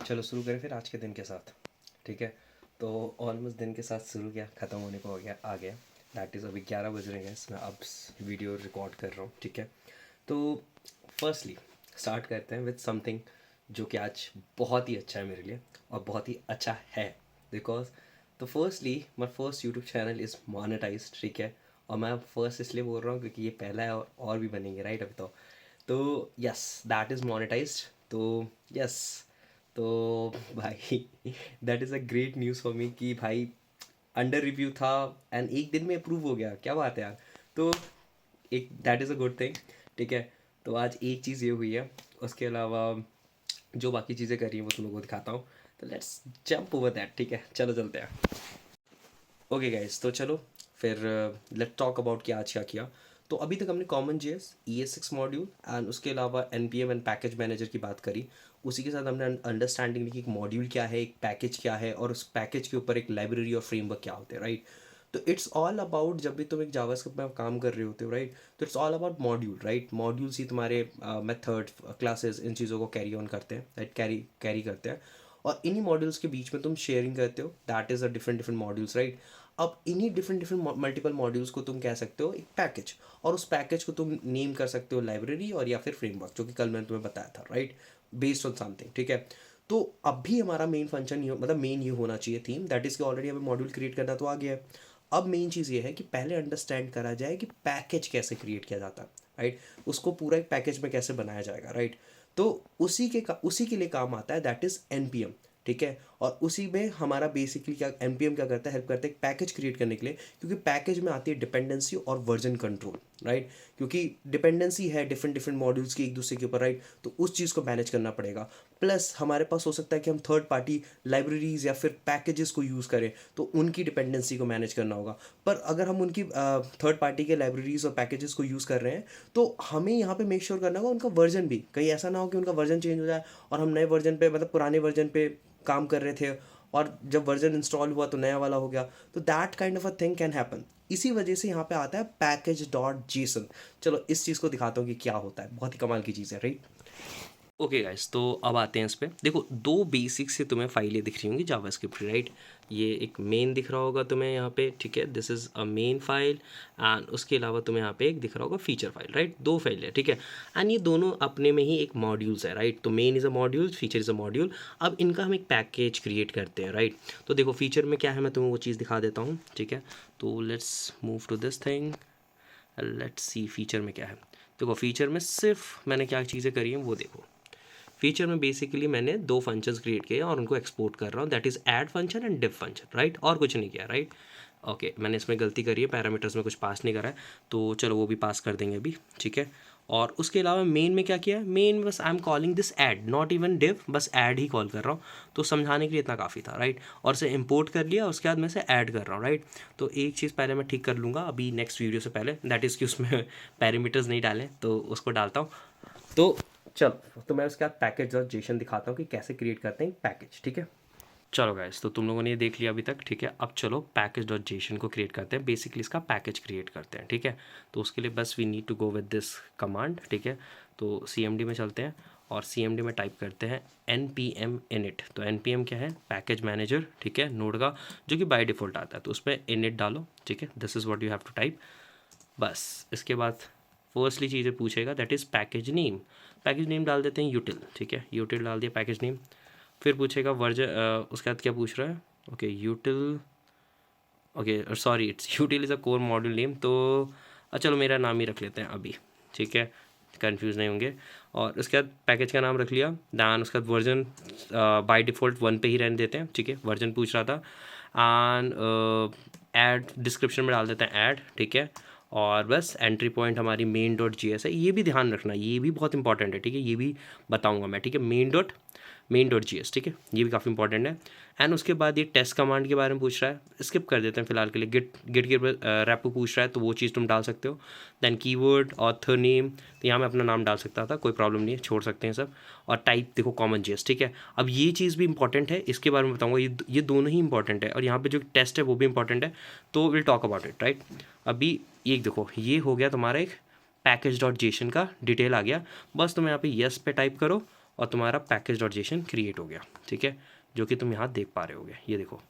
चलो शुरू करें फिर आज के दिन के साथ। ठीक है, तो ऑलमोस्ट दिन के साथ शुरू किया, ख़त्म होने को आ गया। दैट इज़ अभी 11 बज रहे हैं, मैं अब वीडियो रिकॉर्ड कर रहा हूँ। ठीक है, तो फर्स्टली स्टार्ट करते हैं विद समथिंग जो कि आज बहुत ही अच्छा है मेरे लिए और बहुत ही अच्छा है। बिकॉज तो firstly my first YouTube channel is monetize. ठीक है, और मैं फर्स्ट इसलिए बोल रहा हूँ क्योंकि ये पहला है और भी बनेंगे, राइट। अभी तो यस, दैट इज़ मोनेटाइज्ड। तो यस, तो भाई that is a great news for me कि भाई अंडर रिव्यू था एंड एक दिन में अप्रूव हो गया। क्या बात है यार। तो एक that is a good thing. ठीक है, तो आज एक चीज़ ये हुई है, उसके अलावा जो बाकी चीज़ें करी हैं वो तुम लोगों को दिखाता हूँ। तो लेट्स जंप ओवर दैट। ठीक है, चलो चलते हैं। ओके गाइस, तो चलो फिर लेट टॉक अबाउट कि आज क्या किया। तो अभी तक हमने common JS ES6 module and उसके अलावा NPM एंड पैकेज मैनेजर की बात करी। उसी के साथ हमने अंडरस्टैंडिंग ली कि एक मॉड्यूल क्या है, एक पैकेज क्या है, और उस पैकेज के ऊपर एक लाइब्रेरी और फ्रेमवर्क क्या होते हैं, राइट। तो इट्स ऑल अबाउट, जब भी तुम एक जावास्क्रिप्ट में काम कर रहे होते हो, राइट, तो it's all about module, right. Modules ही तुम्हारे मेथड क्लासेस इन चीज़ों को कैरी ऑन करते हैं, राइट, कैरी करते हैं। और इन्हीं मॉड्यूल्स के बीच में तुम शेयरिंग करते हो, that is a different different modules, right. अब इन्हीं डिफरेंट डिफरेंट मल्टीपल मॉड्यूल्स को तुम कह सकते हो एक पैकेज, और उस पैकेज को तुम नेम कर सकते हो लाइब्रेरी और या फिर फ्रेमवर्क, जो कि कल मैंने तुम्हें बताया था, राइट, बेस्ड ऑन समथिंग। ठीक है, तो अब भी हमारा मेन फंक्शन ये, मतलब मेन ये होना चाहिए थीम, दैट इज़ कि ऑलरेडी हमें मॉड्यूल क्रिएट करना तो आ गया है। अब मेन चीज़ ये है कि पहले अंडरस्टैंड करा जाए कि पैकेज कैसे क्रिएट किया जाता है, राइट। उसको पूरा एक पैकेज में कैसे बनाया जाएगा, राइट। तो उसी के लिए काम आता है, दैट इज़ NPM। ठीक है, और उसी में हमारा बेसिकली क्या NPM क्या करता है, हेल्प करता है एक पैकेज क्रिएट करने के लिए, क्योंकि पैकेज में आती है डिपेंडेंसी और वर्जन कंट्रोल, राइट। क्योंकि डिपेंडेंसी है डिफरेंट डिफरेंट मॉड्यूल्स की एक दूसरे के ऊपर, राइट, तो उस चीज़ को मैनेज करना पड़ेगा। प्लस हमारे पास हो सकता है कि हम थर्ड पार्टी लाइब्रेरीज या फिर पैकेजेस को यूज़ करें, तो उनकी डिपेंडेंसी को मैनेज करना होगा। पर अगर हम उनकी थर्ड पार्टी के लाइब्रेरीज और पैकेजेस को यूज़ कर रहे हैं, तो हमें यहाँ पे मेक श्योर करना होगा उनका वर्जन भी, कहीं ऐसा ना हो कि उनका वर्जन चेंज हो जाए और हम नए वर्जन पे, मतलब पुराने वर्जन पे काम कर रहे थे और जब वर्जन इंस्टॉल हुआ तो नया वाला हो गया। तो that kind of a thing can happen. इसी वजह से यहाँ पे आता है package.json। चलो इस चीज़ को दिखाता हूँ कि क्या होता है, बहुत ही कमाल की चीज़ है, राइट। ओके गाइस, तो अब आते हैं इस पे। देखो, दो बेसिक से तुम्हें फाइलें दिख रही होंगी जावास्क्रिप्ट, राइट। ये एक मेन दिख रहा होगा तुम्हें यहाँ पे, ठीक है, this is a main file. And उसके अलावा तुम्हें यहाँ पे एक दिख रहा होगा फीचर फाइल, राइट। दो फाइल है, ठीक है। एंड ये दोनों अपने में ही एक मॉड्यूल्स है, राइट। तो main is a module, feature is a module. अब इनका हम एक पैकेज क्रिएट करते हैं, राइट। तो देखो फीचर में क्या है, मैं तुम्हें वो चीज़ दिखा देता हूँ, ठीक है। तो let's move to this thing, let's see feature में क्या है। देखो फीचर में सिर्फ मैंने क्या चीज़ें करी हैं वो देखो। फीचर में बेसिकली मैंने दो फंक्शंस क्रिएट किए और उनको एक्सपोर्ट कर रहा हूँ, that is add function and div function, right. और कुछ नहीं किया, राइट। ओके, मैंने इसमें गलती करी है, पैरामीटर्स में कुछ पास नहीं करा है, तो चलो वो भी पास कर देंगे अभी, ठीक है। और उसके अलावा मेन में क्या किया है, मेन में बस I am calling this add, not even div, बस ऐड ही कॉल कर रहा हूँ। तो समझाने के लिए इतना काफ़ी था, राइट। और इसे इम्पोर्ट कर लिया, उसके बाद मैं इसे ऐड कर रहा हूँ, राइट। तो एक चीज़ पहले मैं ठीक कर लूँगा अभी नेक्स्ट वीडियो से पहले, दैट इज़ कि उसमें पैरामीटर्स नहीं डालें, तो उसको डालता हूँ। तो चलो, तो मैं उसके बाद पैकेज और जेसन दिखाता हूँ कि कैसे क्रिएट करते हैं पैकेज, ठीक है। चलो गाइस, तो तुम लोगों ने ये देख लिया अभी तक, ठीक है। अब चलो पैकेज डॉट जेसन को क्रिएट करते हैं, बेसिकली इसका पैकेज क्रिएट करते हैं, ठीक है। तो उसके लिए बस we need to go with this command, ठीक है। तो CMD में चलते हैं और CMD में टाइप करते हैं npm init। तो npm क्या है, पैकेज मैनेजर, ठीक है, नोड का, जो कि बाय डिफ़ॉल्ट आता है। तो उसमें init डालो, ठीक है, this is what you have to type. बस इसके बाद फर्स्टली चीज़ें पूछेगा, that is package name. Package name डाल देते हैं यूटिल, ठीक है, यूटिल डाल दिया पैकेज नेम। फिर पूछेगा वर्जन, उसके बाद क्या पूछ रहा है, okay यूटिल, okay sorry, it's यूटिल is a core module name. तो चलो मेरा नाम ही रख लेते हैं अभी, ठीक है, कंफ्यूज नहीं होंगे। और उसके बाद पैकेज का नाम रख लिया, दैन उसके बाद वर्जन बाय डिफ़ॉल्ट 1 पे ही रहने देते हैं, ठीक है, वर्जन पूछ रहा था। एंड ऐड डिस्क्रिप्शन में डाल देते हैं ऐड, ठीक है। और बस एंट्री पॉइंट हमारी main.js है, ये भी ध्यान रखना, ये भी बहुत इंपॉर्टेंट है, ठीक है, ये भी बताऊंगा मैं, ठीक है। main.js, ठीक है, ये भी काफ़ी इंपॉर्टेंट है। एंड उसके बाद ये टेस्ट कमांड के बारे में पूछ रहा है, स्किप कर देते हैं फिलहाल के लिए। गिट के रेपो पूछ रहा है, तो वो चीज़ तुम डाल सकते हो। दैन कीवर्ड ऑथर नेम, तो यहाँ मैं अपना नाम डाल सकता था, कोई प्रॉब्लम नहीं है, छोड़ सकते हैं सब। और टाइप देखो कॉमन जेएस, ठीक है। अब ये चीज़ भी इंपॉर्टेंट है, इसके बारे में बताऊंगा, ये दोनों ही इंपॉर्टेंट है, और यहाँ पे जो टेस्ट है वो भी इंपॉर्टेंट है, तो will talk about it, right. अभी ये देखो, ये हो गया तुम्हारा एक पैकेज डॉट जेसन का डिटेल आ गया। बस तुम यहाँ पे येस पे टाइप करो और तुम्हारा पैकेज डॉट जेसन क्रिएट हो गया, ठीक है, जो कि तुम यहाँ देख पा रहे होगे। ये देखो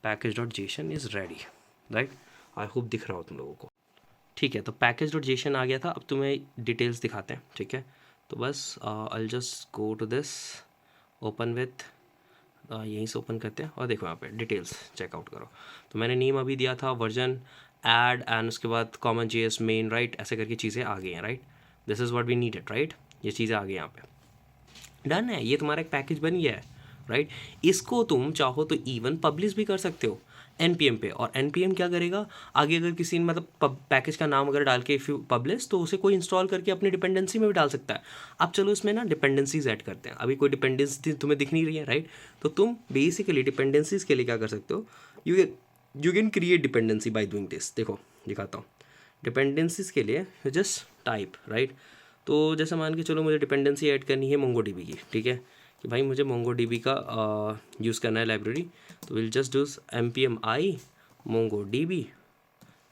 package dot JSON is ready, right. I hope दिख रहा हो तुम लोगों को, ठीक है। तो पैकेज डॉट जेसन आ गया था। अब तुम्हें डिटेल्स दिखाते हैं, ठीक है। तो बस I just go to this, open with, यहीं से ओपन करते हैं और देखो यहाँ पे डिटेल्स चेकआउट करो। तो मैंने नेम अभी दिया था, वर्जन, ऐड, एंड उसके बाद कॉमन जेएस मेन, राइट, ऐसे करके चीज़ें आ गई हैं, right. This is what we needed, right. ये चीज़ें आ गई यहाँ पे, डन है। ये तुम्हारा एक पैकेज बन गया है, राइट। इसको तुम चाहो तो इवन पब्लिश भी कर सकते हो npm पे, और npm क्या करेगा आगे, अगर किसी ने मतलब पैकेज का नाम अगर डाल के इफ़ यू पब्लिश, तो उसे कोई इंस्टॉल करके अपनी डिपेंडेंसी में भी डाल सकता है। अब चलो इसमें ना डिपेंडेंसीज ऐड करते हैं। अभी कोई डिपेंडेंसी तुम्हें दिख नहीं रही है, राइट। तो तुम बेसिकली डिपेंडेंसीज के लिए क्या कर सकते हो, you can create dependency by doing this. देखो दिखाता हूँ डिपेंडेंसीज के लिए, जस्ट टाइप, राइट। तो जैसे मान के चलो मुझे डिपेंडेंसी ऐड करनी है MongoDB की, ठीक है, कि भाई मुझे MongoDB का यूज़ करना है लाइब्रेरी। तो will just do npm i MongoDB,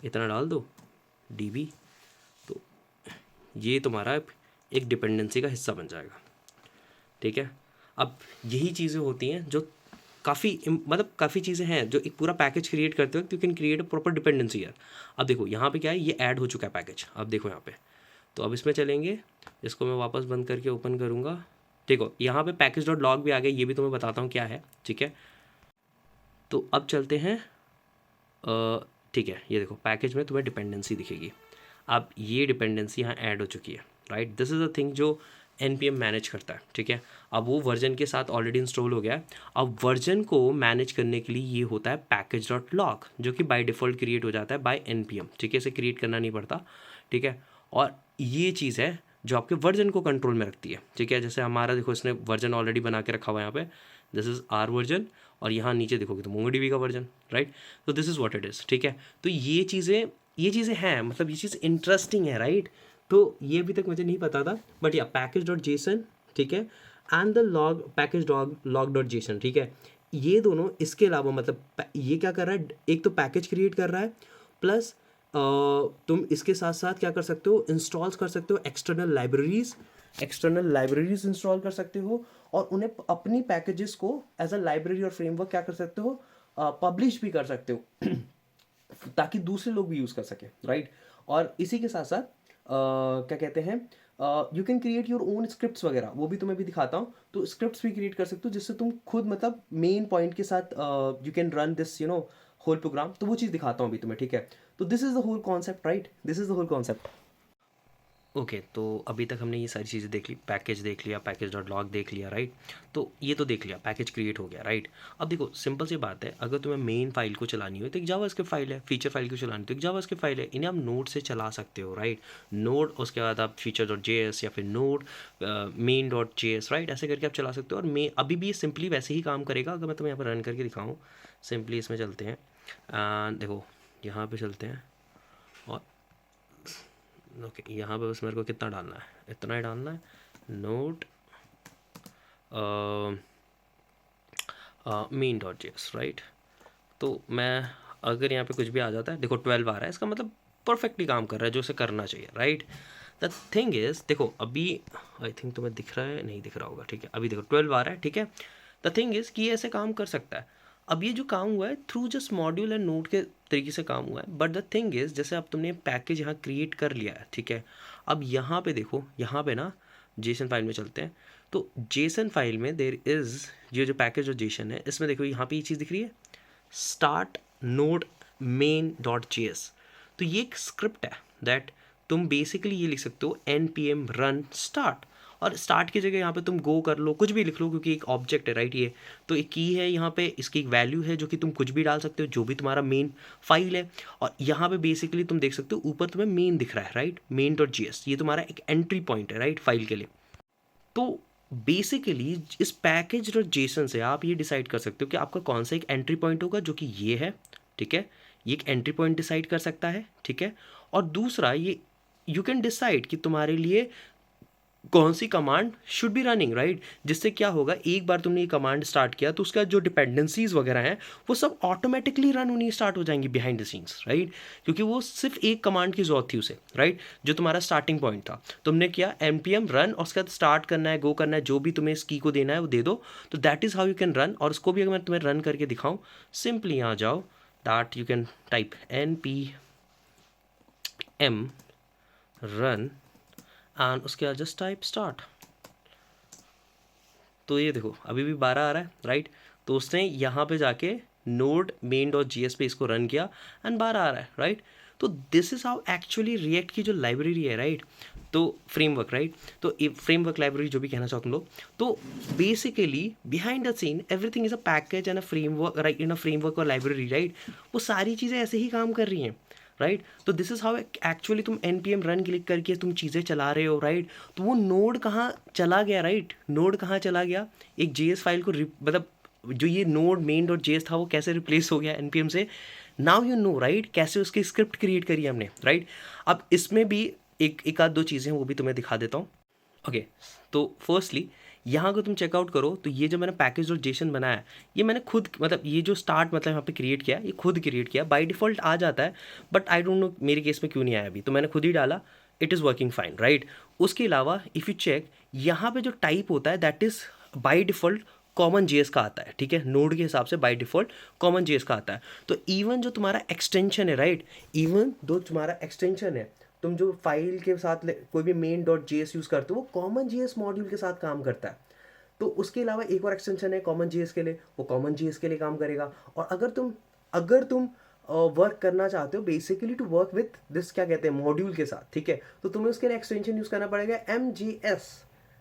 इतना डाल दो DB, तो ये तुम्हारा एक डिपेंडेंसी का हिस्सा बन जाएगा, ठीक है। अब यही चीज़ें होती हैं जो काफ़ी चीज़ें हैं जो एक पूरा पैकेज क्रिएट करते वक्त you can create a proper dependency यार। अब देखो यहाँ पे क्या है, ये ऐड हो चुका है पैकेज। अब देखो यहाँ पे, तो अब इसमें चलेंगे, इसको मैं वापस बंद करके ओपन करूँगा। देखो यहाँ पे पैकेज डॉट लॉग भी आ गया, ये भी तुम्हें बताता हूँ क्या है, ठीक है। तो अब चलते हैं, ठीक है, ये देखो पैकेज में तुम्हें डिपेंडेंसी दिखेगी। अब ये डिपेंडेंसी यहाँ ऐड हो चुकी है, right. This is a thing जो npm मैनेज करता है, ठीक है। अब वो वर्जन के साथ ऑलरेडी इंस्टॉल हो गया है। अब वर्जन को मैनेज करने के लिए ये होता है पैकेज डॉट लॉग, जो कि बाय डिफ़ॉल्ट क्रिएट हो जाता है बाय npm, ठीक है। इसे क्रिएट करना नहीं पड़ता, ठीक है। और ये चीज़ है जो आपके वर्जन को कंट्रोल में रखती है, ठीक है। जैसे हमारा देखो इसने वर्जन ऑलरेडी बना के रखा हुआ है यहाँ पे, दिस इज़ आर वर्जन, और यहाँ नीचे देखोगे तो MongoDB का वर्जन, राइट। तो this is what it is, ठीक है। तो ये चीज़ें हैं, मतलब ये चीज़ इंटरेस्टिंग है, राइट। तो ये अभी तक मुझे नहीं पता था, बट या पैकेज डॉट जेसन, ठीक है, and the log package log dot JSON, ठीक है। ये दोनों इसके अलावा मतलब ये क्या कर रहा है, एक तो पैकेज क्रिएट कर रहा है, प्लस तुम इसके साथ साथ क्या कर सकते हो, इंस्टॉल्स कर सकते हो एक्सटर्नल लाइब्रेरीज इंस्टॉल कर सकते हो, और उन्हें अपनी पैकेजेस को एज अ लाइब्रेरी और फ्रेमवर्क क्या कर सकते हो, पब्लिश भी कर सकते हो ताकि दूसरे लोग भी यूज़ कर सकें, राइट। और इसी के साथ साथ क्या कहते हैं, you can create your own scripts वगैरह, वो भी तुम्हें भी दिखाता हूँ। तो स्क्रिप्ट्स भी क्रिएट कर सकते हो जिससे तुम खुद मतलब मेन पॉइंट के साथ you can run this whole program. तो वो चीज़ दिखाता हूँ अभी तुम्हें, ठीक है। तो this is the whole concept, right, this is the whole concept. Okay, तो अभी तक हमने ये सारी चीज़ें देख ली, पैकेज देख लिया, पैकेज डॉट लॉग देख लिया, राइट। तो ये तो देख लिया, पैकेज क्रिएट हो गया, राइट। अब देखो सिंपल सी बात है, अगर तुम्हें मेन फाइल को चलानी हो तो एक जावास्क्रिप्ट फाइल है, फीचर फाइल को चलानी तो एक जावास्क्रिप्ट फाइल है, इन्हें आप नोड से चला सकते हो, राइट। नोड, उसके बाद आप फीचर डॉट जेएस या फिर node main dot JS, right, ऐसे करके आप चला सकते हो। और अभी भी सिंपली वैसे ही काम करेगा। अगर मैं तुम्हें यहाँ पर रन करके दिखाऊँ, सिंपली इसमें चलते हैं, देखो यहाँ पर चलते हैं, और ओके यहाँ पे बस मेरे को कितना डालना है, इतना ही डालना है, note main dot JS, right. तो मैं अगर यहाँ पे कुछ भी आ जाता है, देखो 12 आ रहा है, इसका मतलब परफेक्टली काम कर रहा है जो उसे करना चाहिए, राइट। द थिंग इज़, देखो अभी आई थिंक तुम्हें दिख रहा है, नहीं दिख रहा होगा, ठीक है। अभी देखो 12 आ रहा है, ठीक है। द थिंग इज़ कि ये ऐसे काम कर सकता है। अब ये जो काम हुआ है through just module and node के तरीके से काम हुआ है, बट द थिंग इज़ जैसे अब तुमने पैकेज यहाँ क्रिएट कर लिया है, ठीक है। अब यहाँ पे देखो, यहाँ पे ना जेसन फाइल में चलते हैं। तो जेसन फाइल में देर इज़ ये जो पैकेज और जेसन है, इसमें देखो यहाँ पे ये चीज़ दिख रही है, start node main dot JS. तो ये एक स्क्रिप्ट है दैट तुम बेसिकली ये लिख सकते हो npm run start, और स्टार्ट की जगह यहाँ पे तुम गो कर लो, कुछ भी लिख लो, क्योंकि एक ऑब्जेक्ट है, राइट। ये तो एक की है, यहाँ पे इसकी एक वैल्यू है जो कि तुम कुछ भी डाल सकते हो, जो भी तुम्हारा मेन फाइल है। और यहाँ पे बेसिकली तुम देख सकते हो ऊपर तुम्हें मेन दिख रहा है, राइट, मेन डॉट जेएस, ये तुम्हारा एक एंट्री पॉइंट है, राइट, फाइल के लिए। तो बेसिकली इस पैकेज डॉट जेसन से आप ये डिसाइड कर सकते हो कि आपका कौन सा एक एंट्री पॉइंट होगा, जो कि ये है, ठीक है। ये एक एंट्री पॉइंट डिसाइड कर सकता है, ठीक है। और दूसरा ये यू कैन डिसाइड कि तुम्हारे लिए कौन सी command should be running, right. जिससे क्या होगा, एक बार तुमने ये कमांड स्टार्ट किया तो उसका जो डिपेंडेंसीज वगैरह हैं वो सब ऑटोमेटिकली रन होनी स्टार्ट हो जाएंगी बिहाइंड द सीन्स, राइट। क्योंकि वो सिर्फ एक कमांड की जरूरत थी उसे, राइट, जो तुम्हारा स्टार्टिंग पॉइंट था। तुमने किया npm रन और उसके बाद स्टार्ट करना है, गो करना है, जो भी तुम्हें इस की को देना है वो दे दो, तो that is how you can run. और उसको भी अगर मैं तुम्हें रन करके दिखाऊँ, सिंपली यहाँ जाओ, that you can type npm run and उसके बाद जस्ट टाइप स्टार्ट। तो ये देखो अभी भी 12 आ रहा है, राइट। तो उसने यहाँ पे जाके node main dot G S पे इसको रन किया एंड 12 आ रहा है, राइट। तो this is how actually React की जो लाइब्रेरी है, राइट, तो फ्रेमवर्क, राइट, तो फ्रेमवर्क लाइब्रेरी जो भी कहना चाहो तुम लोग, तो basically behind the scene everything is a package and a framework, right, in a framework और लाइब्रेरी, राइट। वो सारी चीज़ें ऐसे ही काम कर रही हैं, राइट। तो दिस इज़ हाउ एक्चुअली तुम npm रन क्लिक करके तुम चीज़ें चला रहे हो, राइट। तो वो नोड कहाँ चला गया, राइट, नोड कहाँ चला गया, एक जेएस फाइल को मतलब जो ये नोड मेन डॉट जेएस था वो कैसे रिप्लेस हो गया npm से। नाउ यू नो, राइट, कैसे उसकी स्क्रिप्ट क्रिएट करी हमने, राइट। अब इसमें भी एक आध दो चीज़ें हैं वो भी तुम्हें दिखा देता हूँ। ओके, तो फर्स्टली यहाँ को तुम चेकआउट करो तो ये जो मैंने पैकेज डॉट जेसन बनाया है, ये मैंने खुद मतलब ये जो स्टार्ट मतलब यहाँ पे क्रिएट किया, ये खुद क्रिएट किया। बाय डिफ़ॉल्ट आ जाता है, बट आई डोंट नो मेरे केस में क्यों नहीं आया अभी, तो मैंने खुद ही डाला। It is working fine, right. उसके अलावा इफ़ यू चेक, यहाँ पे जो टाइप होता है that is by default common JS का आता है, ठीक है, नोड के हिसाब से बाय डिफ़ॉल्ट कॉमन जेएस का आता है। तो इवन जो तुम्हारा एक्सटेंशन है, राइट, इवन दो तुम्हारा एक्सटेंशन है, तुम जो फाइल के साथ कोई भी मेन डॉट जेएस यूज़ करते हो वो कॉमन जेएस मॉड्यूल के साथ काम करता है। तो उसके अलावा एक और एक्सटेंशन है कॉमन जेएस के लिए, वो कॉमन जेएस के लिए काम करेगा। और अगर तुम वर्क करना चाहते हो basically to work with this, क्या कहते हैं, मॉड्यूल के साथ, ठीक है, तो तुम्हें उसके लिए एक्सटेंशन यूज़ करना पड़ेगा MJS,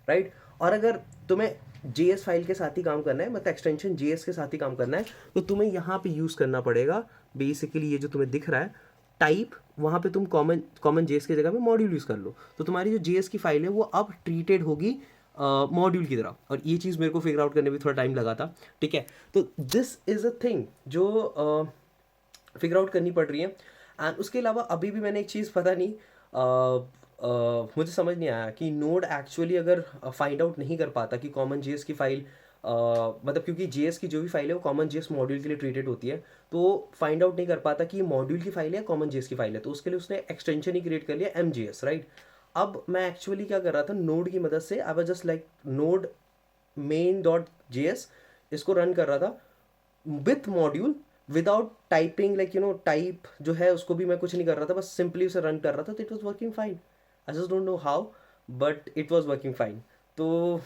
राइट। और अगर तुम्हें JS फाइल के साथ ही काम करना है, मतलब एक्सटेंशन JS के साथ ही काम करना है, तो तुम्हें यहाँ पे यूज़ करना पड़ेगा बेसिकली ये जो तुम्हें दिख रहा है टाइप, वहाँ पे तुम कॉमन जेएस की जगह पे मॉड्यूल यूज़ कर लो, तो तुम्हारी जो जेएस की फाइल है वो अब ट्रीटेड होगी मॉड्यूल की तरह। और ये चीज़ मेरे को फिगर आउट करने में थोड़ा टाइम लगा था, ठीक है। तो दिस इज़ अ थिंग जो फिगर आउट करनी पड़ रही है। एंड उसके अलावा अभी भी मैंने एक चीज़ पता नहीं, मुझे समझ नहीं आया कि नोड एक्चुअली अगर फाइंड आउट नहीं कर पाता कि कॉमन जेएस की फाइल मतलब क्योंकि जेएस की जो भी फाइल है वो कॉमन जेएस मॉड्यूल के लिए ट्रीटेड होती है, तो फाइंड आउट नहीं कर पाता कि ये मॉड्यूल की फाइल है कॉमन जेएस की फाइल है, तो उसके लिए उसने एक्सटेंशन ही क्रिएट कर लिया MJS, राइट। अब मैं एक्चुअली क्या कर रहा था, नोड की मदद से I was just like node main dot JS, इसको रन कर रहा था with module without typing, like you no type जो है उसको भी मैं कुछ नहीं कर रहा था, बस सिंपली उसे रन कर रहा था, तो it was working fine. I just don't know how, but it was working fine. तो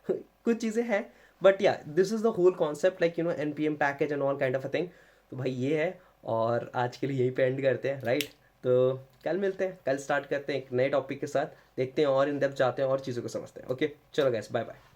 कुछ चीज़ें हैं, but yeah this is the whole concept, like you know npm package and all kind of a thing. तो भाई ये है, और आज के लिए यही पे एंड करते हैं, राइट। तो कल मिलते हैं, कल स्टार्ट करते हैं एक नए टॉपिक के साथ, देखते हैं और इन डेप्थ जाते हैं और चीज़ों को समझते हैं। ओके, चलो गाइस, बाय बाय।